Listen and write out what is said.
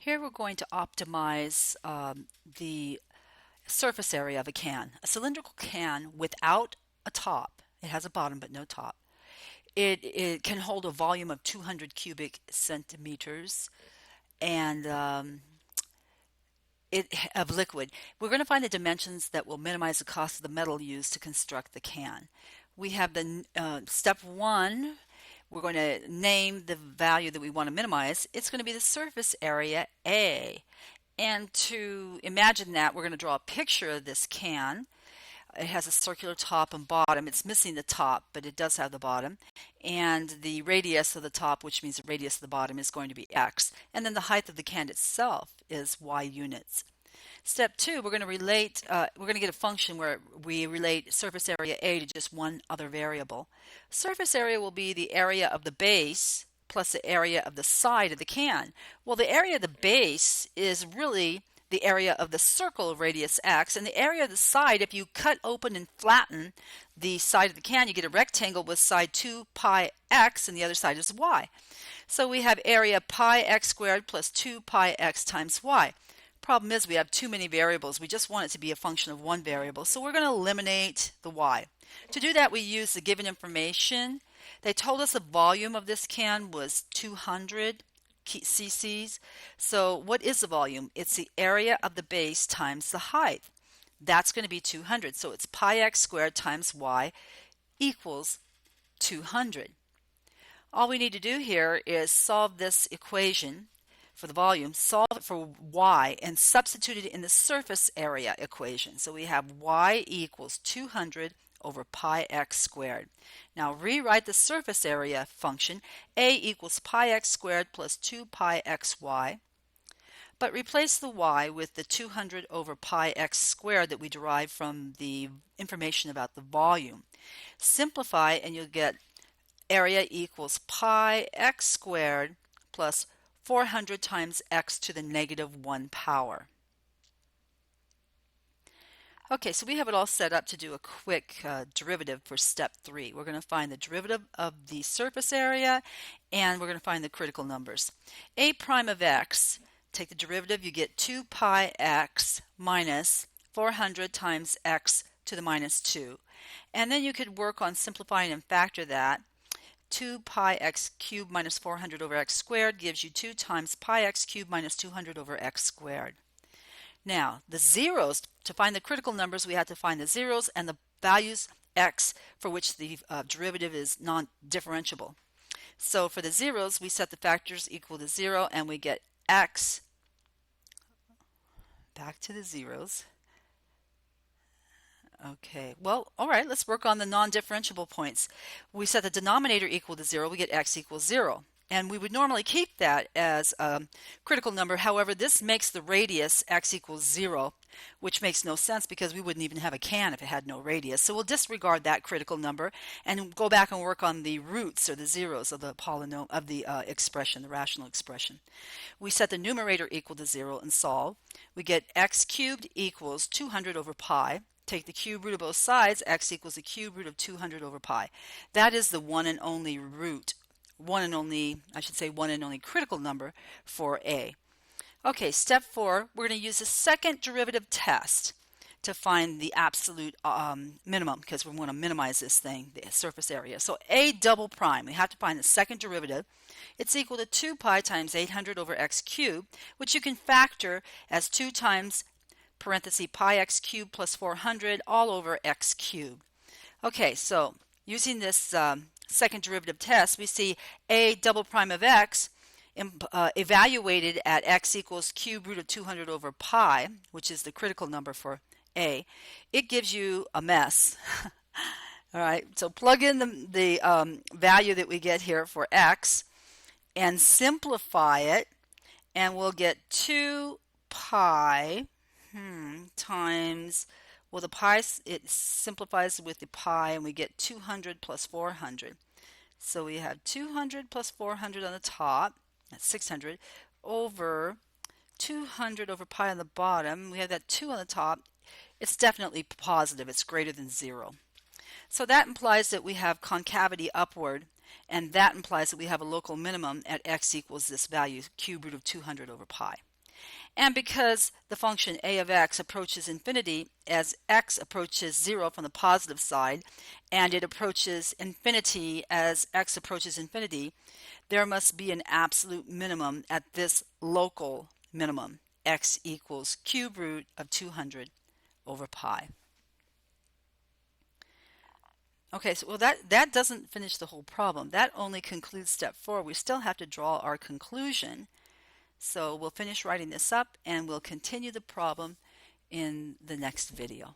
Here we're going to optimize the surface area of a can. A cylindrical can without a top, it has a bottom but no top. It can hold a volume of 200 cubic centimeters and of liquid. We're going to find the dimensions that will minimize the cost of the metal used to construct the can. We have the step one. We're going to name the value that we want to minimize. It's going to be the surface area A. And to imagine that, we're going to draw a picture of this can. It has a circular top and bottom. It's missing the top, but it does have the bottom. And the radius of the top, which means the radius of the bottom, is going to be x. And then the height of the can itself is y units. Step two, we're going to get a function where we relate surface area A to just one other variable. Surface area will be the area of the base plus the area of the side of the can. Well, the area of the base is really the area of the circle of radius x, and the area of the side, if you cut open and flatten the side of the can, you get a rectangle with side 2 pi x and the other side is y. So we have area pi x squared plus 2 pi x times y. Problem is we have too many variables. We just want it to be a function of one variable, so we're going to eliminate the y. To do that, we use the given information. They told us the volume of this can was 200 cc's. So what is the volume? It's the area of the base times the height. That's going to be 200. So it's pi x squared times y equals 200. All we need to do here is solve this equation for the volume, solve it for y, and substitute it in the surface area equation. So we have y equals 200 over pi x squared. Now rewrite the surface area function. A equals pi x squared plus 2 pi xy. But replace the y with the 200 over pi x squared that we derived from the information about the volume. Simplify and you'll get area equals pi x squared plus 400 times x to the negative 1 power. Okay, so we have it all set up to do a quick derivative for step 3. We're going to find the derivative of the surface area and we're going to find the critical numbers. A prime of x, take the derivative, you get 2 pi x minus 400 times x to the minus 2. And then you could work on simplifying and factor that. 2 pi x cubed minus 400 over x squared gives you 2 times pi x cubed minus 200 over x squared. Now, the zeros, to find the critical numbers, we have to find the zeros and the values x for which the derivative is non-differentiable. So for the zeros, we set the factors equal to 0 and we get x, back to the zeros. Okay, well, all right, let's work on the non-differentiable points. We set the denominator equal to 0, we get x equals 0. And we would normally keep that as a critical number. However, this makes the radius x equals 0, which makes no sense because we wouldn't even have a can if it had no radius. So we'll disregard that critical number and go back and work on the roots or the zeros of the polynomial of the expression, the rational expression. We set the numerator equal to 0 and solve. We get x cubed equals 200 over pi. Take the cube root of both sides, x equals the cube root of 200 over pi. That is the one and only root. One and only critical number for A. Okay, step 4, we're going to use the second derivative test to find the absolute minimum because we want to minimize this thing, the surface area. So A double prime, we have to find the second derivative. It's equal to 2 pi times 800 over x cubed, which you can factor as 2 times parenthesis pi x cubed plus 400 all over x cubed. Okay, so using this second derivative test, we see a double prime of x evaluated at x equals cube root of 200 over pi, which is the critical number for a. It gives you a mess. All right, so plug in the value that we get here for x and simplify it, and we'll get 2 pi times, well, the pi, it simplifies with the pi, and we get 200 plus 400. So we have 200 plus 400 on the top, that's 600, over 200 over pi on the bottom. We have that 2 on the top. It's definitely positive. It's greater than 0. So that implies that we have concavity upward, and that implies that we have a local minimum at x equals this value, cube root of 200 over pi. And because the function a of x approaches infinity as x approaches 0 from the positive side, and it approaches infinity as x approaches infinity, there must be an absolute minimum at this local minimum. X equals cube root of 200 over pi. Okay, so well that doesn't finish the whole problem. That only concludes step 4. We still have to draw our conclusion. So we'll finish writing this up and we'll continue the problem in the next video.